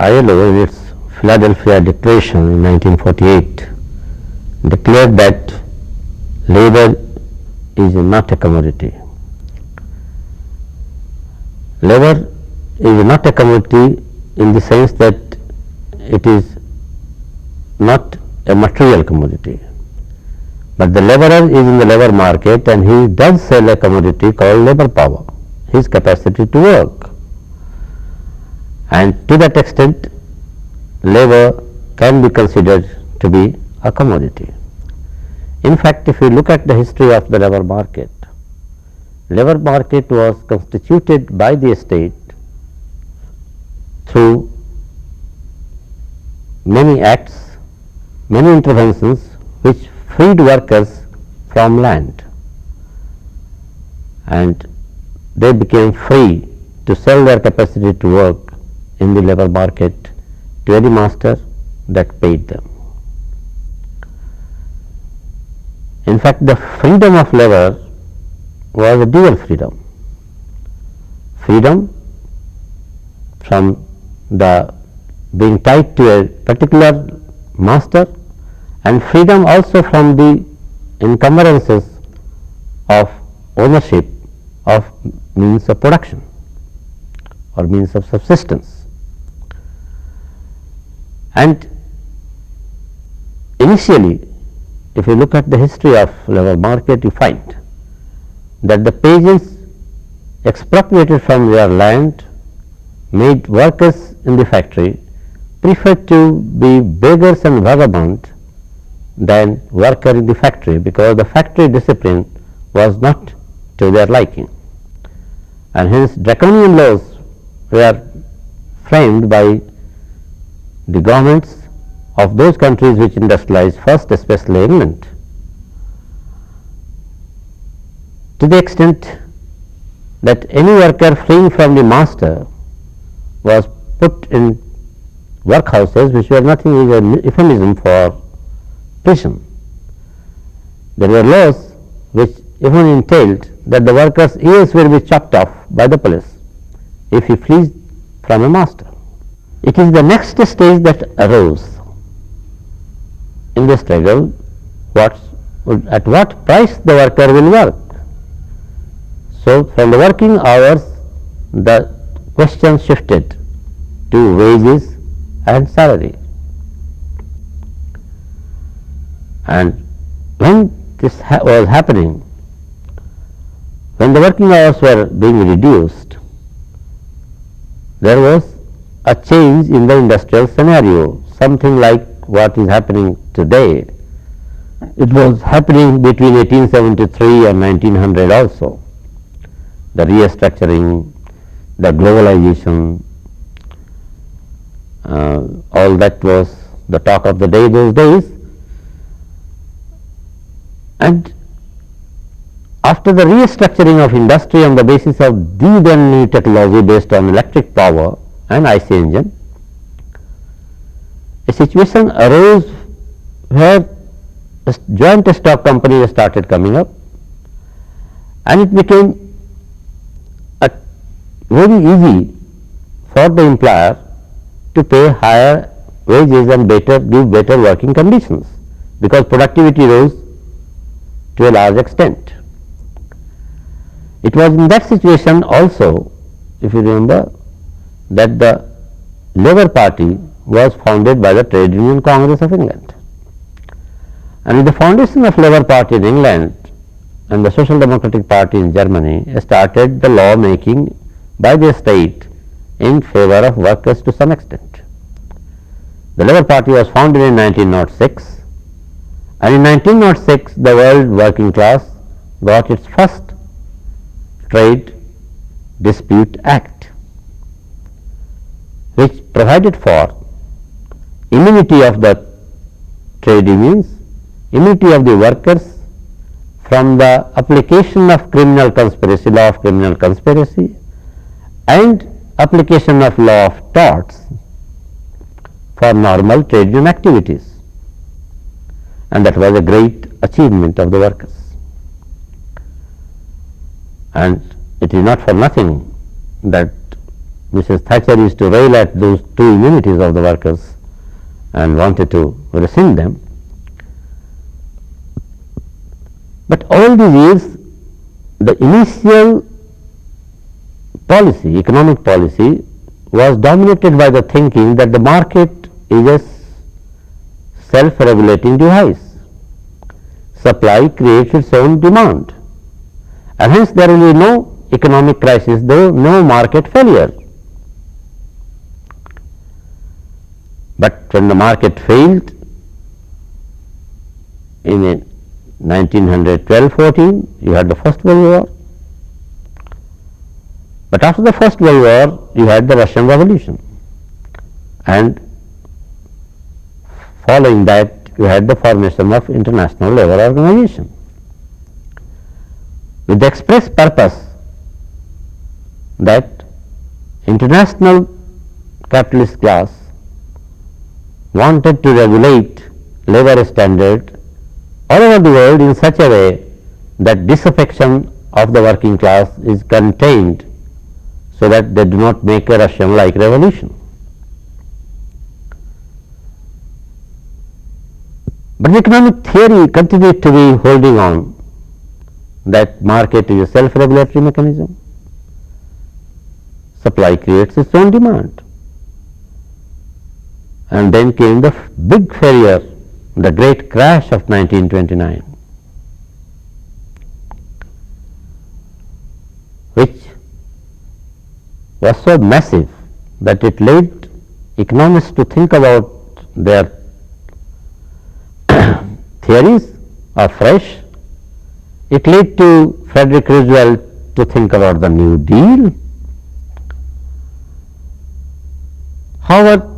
ILO, in its Philadelphia Declaration in 1948, declared that labor is not a commodity. Labor is not a commodity in the sense that it is not a material commodity, but the laborer is in the labor market and he does sell a commodity called labor power, his capacity to work, and to that extent labor can be considered to be a commodity. In fact, if you look at the history of the labor market was constituted by the state through many acts, many interventions which freed workers from land, and they became free to sell their capacity to work in the labor market to any master that paid them. In fact, the freedom of labor was a dual freedom. Freedom from the being tied to a particular master, and freedom also from the encumbrances of ownership of means of production or means of subsistence. And initially, if you look at the history of labor market, you find that the peasants expropriated from their land made workers in the factory preferred to be beggars and vagabonds than worker in the factory, because the factory discipline was not to their liking, and hence draconian laws were framed by the governments of those countries which industrialized first, especially England. To the extent that any worker fleeing from the master was put in workhouses, which were nothing but an euphemism for prison. There were laws which even entailed that the worker's ears will be chopped off by the police if he flees from a master. It is the next stage that arose in the struggle, at what price the worker will work. So, from the working hours, the question shifted to wages and salary. And when this was happening, when the working hours were being reduced, there was a change in the industrial scenario, something like what is happening today. It was happening between 1873 and 1900 also. The restructuring, the globalization, all that was the talk of the day those days. And after the restructuring of industry on the basis of the then new technology based on electric power and IC engine, a situation arose where joint stock companies started coming up, and it became very easy for the employer to pay higher wages and give better working conditions, because productivity rose to a large extent. It was in that situation also, if you remember, that the Labour Party was founded by the Trade Union Congress of England. And with the foundation of Labour Party in England and the Social Democratic Party in Germany started the law making by the state in favor of workers to some extent. The Labour Party was founded in 1906, and in 1906 the world working class got its first Trade Dispute Act, which provided for immunity of the trade unions, immunity of the workers from the application of criminal conspiracy, law of criminal conspiracy, and application of law of torts for normal trade union activities, and that was a great achievement of the workers. And it is not for nothing that Mrs. Thatcher used to rail at those two immunities of the workers and wanted to rescind them. But all these years, the initial policy, economic policy, was dominated by the thinking that the market is a self-regulating device. Supply creates its own demand, and hence there will be no economic crisis, though no market failure. But when the market failed in 1912-14, you had the First World War. But after the First World War, you had the Russian Revolution, and following that, you had the formation of International Labour Organization, with the express purpose that international capitalist class wanted to regulate labour standard all over the world in such a way that disaffection of the working class is contained, so that they do not make a Russian-like revolution. But the economic theory continued to be holding on that market is a self-regulatory mechanism. Supply creates its own demand. And then came the big failure, the great crash of 1929, which was so massive that it led economists to think about their theories afresh. It led to Frederick Roosevelt to think about the New Deal. However,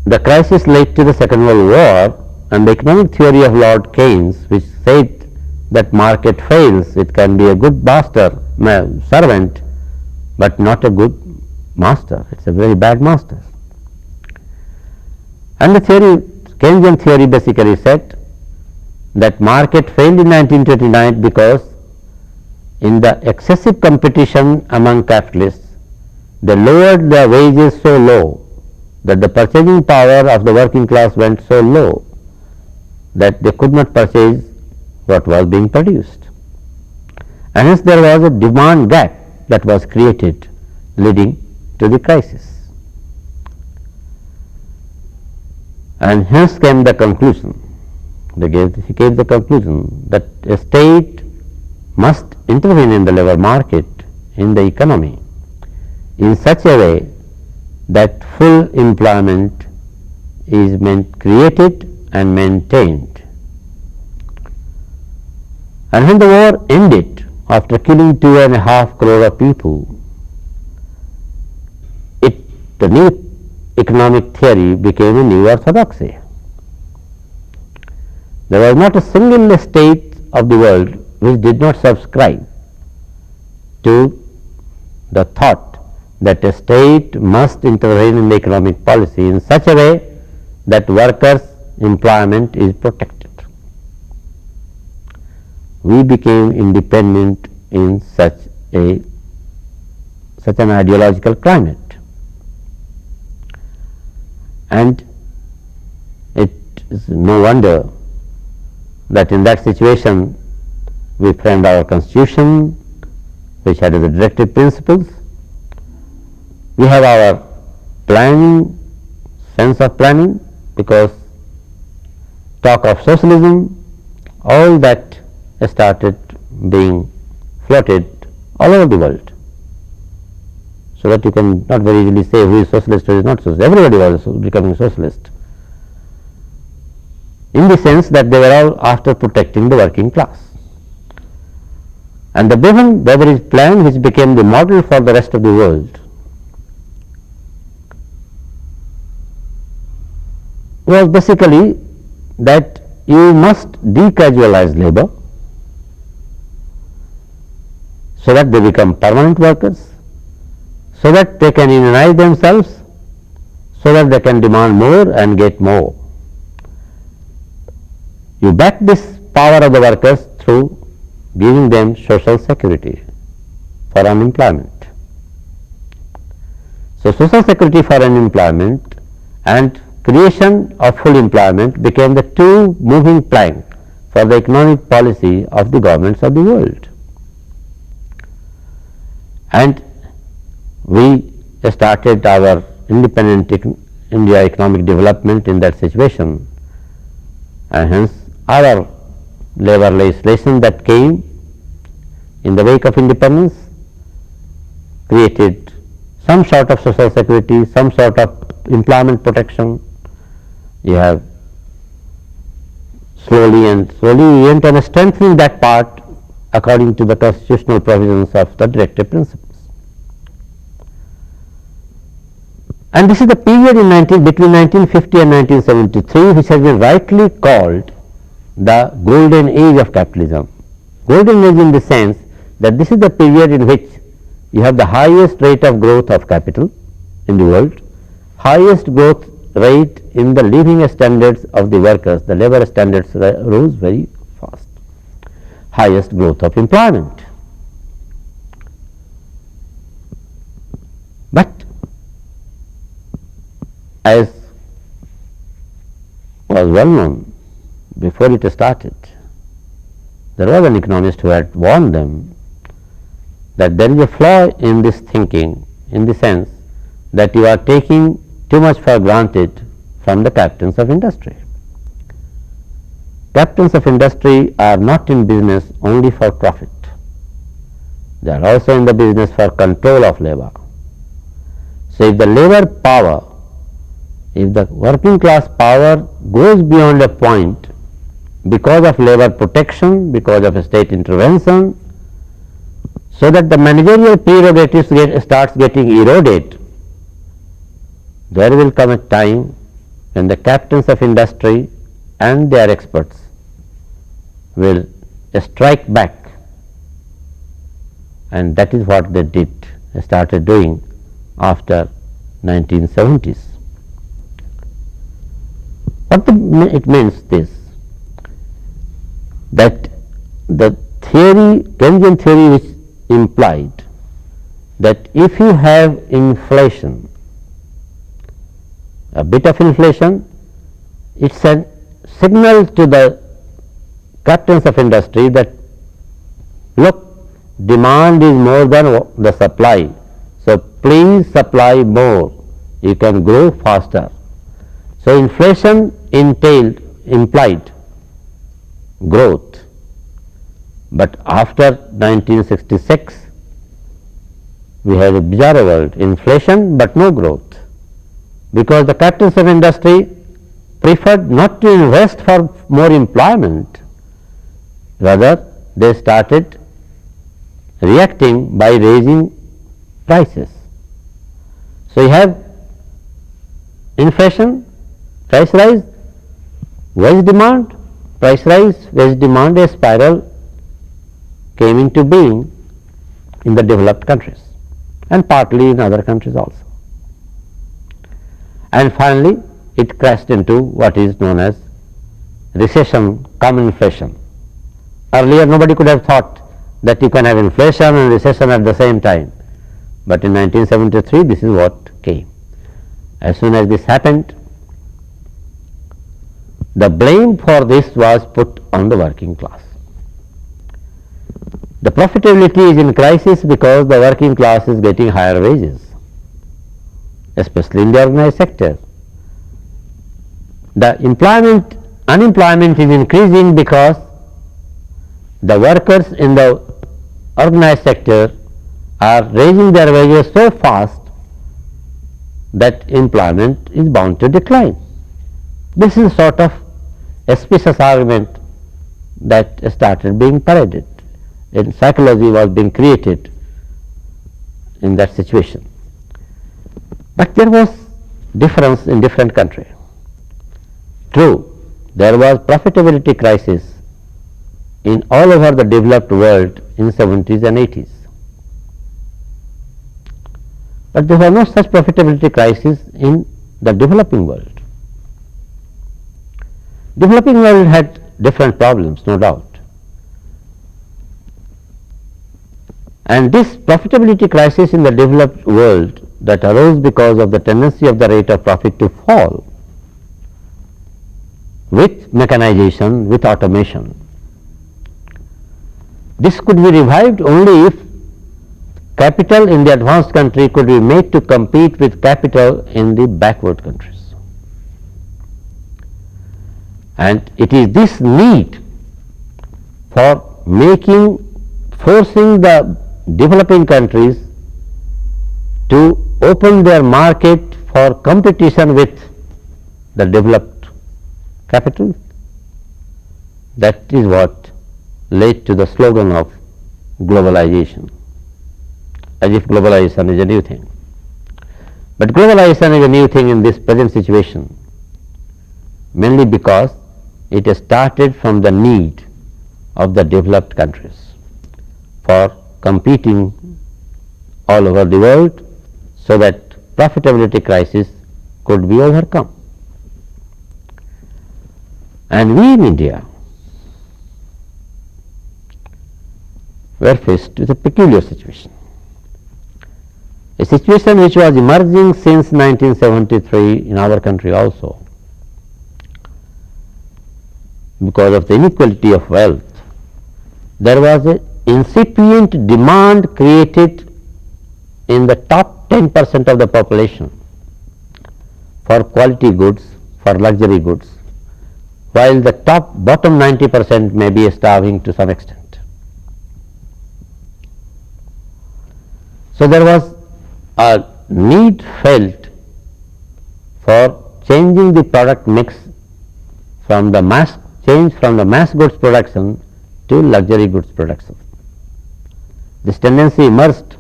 the crisis led to the Second World War, and the economic theory of Lord Keynes, which said that market fails, it can be a good master, servant, but not a good master. It's a very bad master. And the theory, Keynesian theory, basically said that market failed in 1929 because in the excessive competition among capitalists, they lowered their wages so low that the purchasing power of the working class went so low that they could not purchase what was being produced. And hence there was a demand gap that was created, leading to the crisis. And hence came the conclusion, he gave the conclusion that a state must intervene in the labour market, in the economy, in such a way that full employment is created and maintained. And when the war ended, after killing 2.5 crore of people, the new economic theory became a new orthodoxy. There was not a single state of the world which did not subscribe to the thought that a state must intervene in the economic policy in such a way that workers' employment is protected. We became independent in such an ideological climate. And it is no wonder that in that situation we framed our constitution, which had the directive principles. We have our planning, sense of planning, because talk of socialism, all that started being floated all over the world, so that you can not very easily say who is socialist, who is not socialist. Everybody was becoming socialist, in the sense that they were all after protecting the working class. And the Beveridge plan, which became the model for the rest of the world, was basically that you must decasualize labor so that they become permanent workers, so that they can unionize themselves, so that they can demand more and get more. You back this power of the workers through giving them social security for unemployment. So, social security for unemployment and creation of full employment became the two moving plank for the economic policy of the governments of the world. And we started our independent India economic development in that situation, and hence our labor legislation that came in the wake of independence created some sort of social security, some sort of employment protection. You have slowly we went on strengthening that part according to the constitutional provisions of the directive principles. And this is the period between 1950 and 1973 which has been rightly called the golden age of capitalism. Golden age in the sense that this is the period in which you have the highest rate of growth of capital in the world, highest growth rate in the living standards of the workers, the labor standards rose very fast, highest growth of employment. But as was well known before it started, there was an economist who had warned them that there is a flaw in this thinking, in the sense that you are taking too much for granted from the captains of industry. Captains of industry are not in business only for profit. They are also in the business for control of labor. So, if the labor power, if the working class power goes beyond a point because of labor protection, because of state intervention, so that the managerial prerogatives starts getting eroded, there will come a time when the captains of industry and their experts will strike back, and that is what they started doing after 1970s. What it means this, that the theory, Keynesian theory, which implied that if you have inflation, a bit of inflation, it is a signal to the captains of industry that look, demand is more than the supply, so please supply more, you can grow faster. So, inflation implied growth, but after 1966 we have a bizarre world, inflation but no growth, because the captains of industry preferred not to invest for more employment, rather they started reacting by raising prices. So, you have inflation, price rise, wage demand, price rise, wage demand, a spiral came into being in the developed countries and partly in other countries also. And finally, it crashed into what is known as recession cum inflation. Earlier nobody could have thought that you can have inflation and recession at the same time, but in 1973 this is what came. As soon as this happened, the blame for this was put on the working class. The profitability is in crisis because the working class is getting higher wages, especially in the organized sector. The unemployment is increasing because the workers in the organized sector are raising their wages so fast that employment is bound to decline. This is sort of a specious argument that started being paraded, and psychology was being created in that situation. But there was difference in different countries. True, there was profitability crisis in all over the developed world in 70s and 80s. But there was no such profitability crisis in the developing world. Developing world had different problems, no doubt. And this profitability crisis in the developed world that arose because of the tendency of the rate of profit to fall with mechanization, with automation. This could be revived only if capital in the advanced country could be made to compete with capital in the backward countries. And it is this need for forcing the developing countries to open their market for competition with the developed capital. That is what led to the slogan of globalization, as if globalization is a new thing. But globalization is a new thing in this present situation, mainly because it has started from the need of the developed countries for competing all over the world so that profitability crisis could be overcome. And we in India were faced with a peculiar situation, a situation which was emerging since 1973 in our country also, because of the inequality of wealth. There was an incipient demand created in the top 10% of the population for quality goods, for luxury goods, while the bottom 90% may be starving to some extent. So there was a need felt for changing the product mix from the mass goods production to luxury goods production. This tendency emerged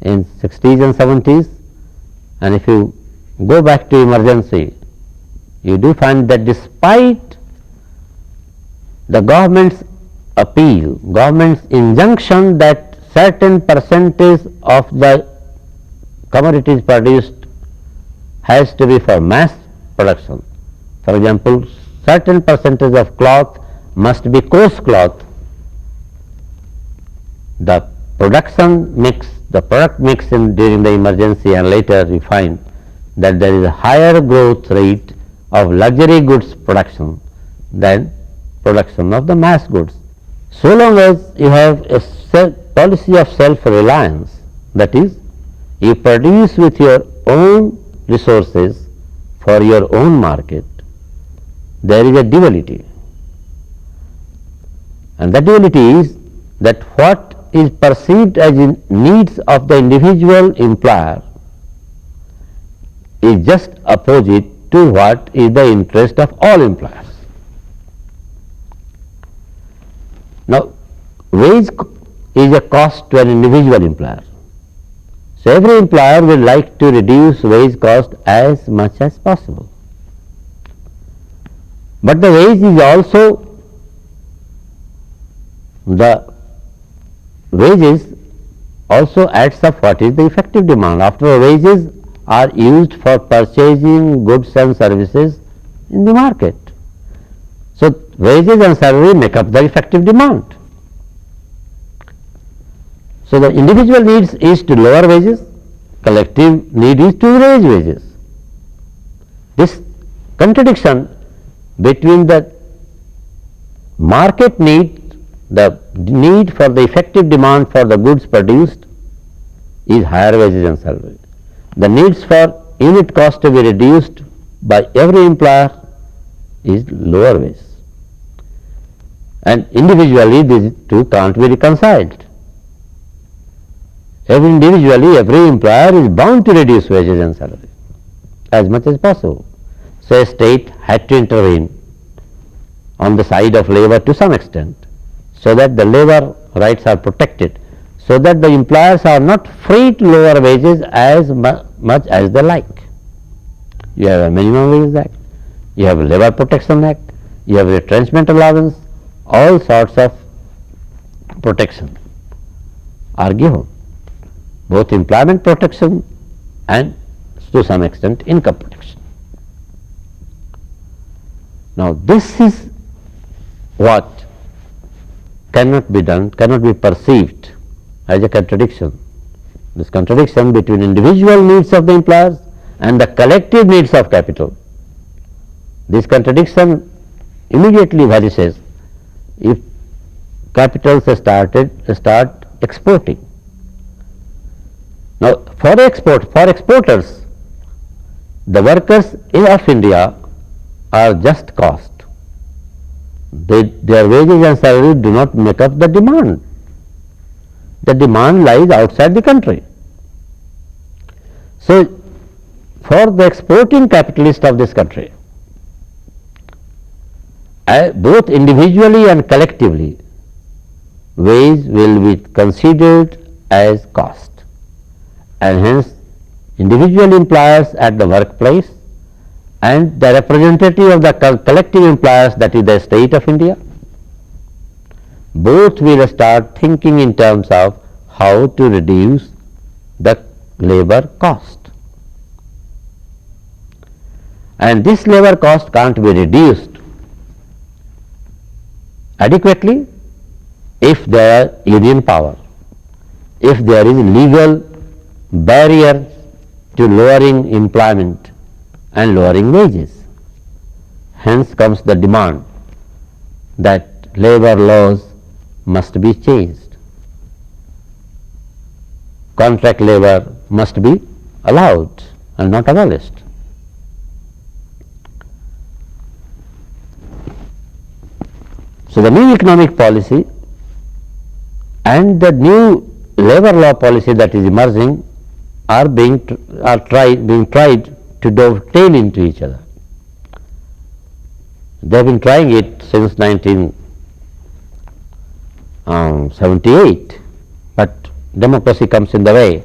in 60s and 70s, and if you go back to emergency, you do find that despite the government's appeal, government's injunction that certain percentage of the commodities produced has to be for mass production. For example, certain percentage of cloth must be coarse cloth. The production mix, the product mix during the emergency, and later we find that there is a higher growth rate of luxury goods production than production of the mass goods. So long as you have a policy of self-reliance, that is, you produce with your own resources for your own market, there is a duality. And that duality is that what is perceived as needs of the individual employer is just opposite to what is the interest of all employers. Now, wage is a cost to an individual employer. So, every employer will like to reduce wage cost as much as possible. But the wage is also, the wages also adds up what is the effective demand. After all, wages are used for purchasing goods and services in the market. So, wages and salary make up the effective demand. So, the individual needs is to lower wages, collective need is to raise wages. This contradiction between the market need, the need for the effective demand for the goods produced is higher wages and salary. The needs for unit cost to be reduced by every employer is lower wages. And individually these two can't be reconciled. Individually, every employer is bound to reduce wages and salary as much as possible. So, a state had to intervene on the side of labor to some extent, so that the labor rights are protected, so that the employers are not free to lower wages as much as they like. You have a Minimum Wages Act, you have a Labour Protection Act, you have retrenchment allowance, all sorts of protection are given, both employment protection and to some extent income protection. Now, this is what cannot be done, cannot be perceived as a contradiction this contradiction between individual needs of the employers and the collective needs of capital. This contradiction immediately vanishes if capitals start exporting. Now, for exporters, the workers of India are just cost. Their wages and salary do not make up the demand. The demand lies outside the country. So, for the exporting capitalist of this country, both individually and collectively, wage will be considered as cost, and hence individual employers at the workplace and the representative of the collective employers, that is the state of India, both will start thinking in terms of how to reduce the labor cost. And this labor cost can't be reduced adequately if there is union power, if there is legal barrier to lowering employment and lowering wages. Hence comes the demand that labor laws must be changed. Contract labor must be allowed and not abolished. So, the new economic policy and the new labor law policy that is emerging are being tried to dovetail into each other. They have been trying it since 1978, but democracy comes in the way.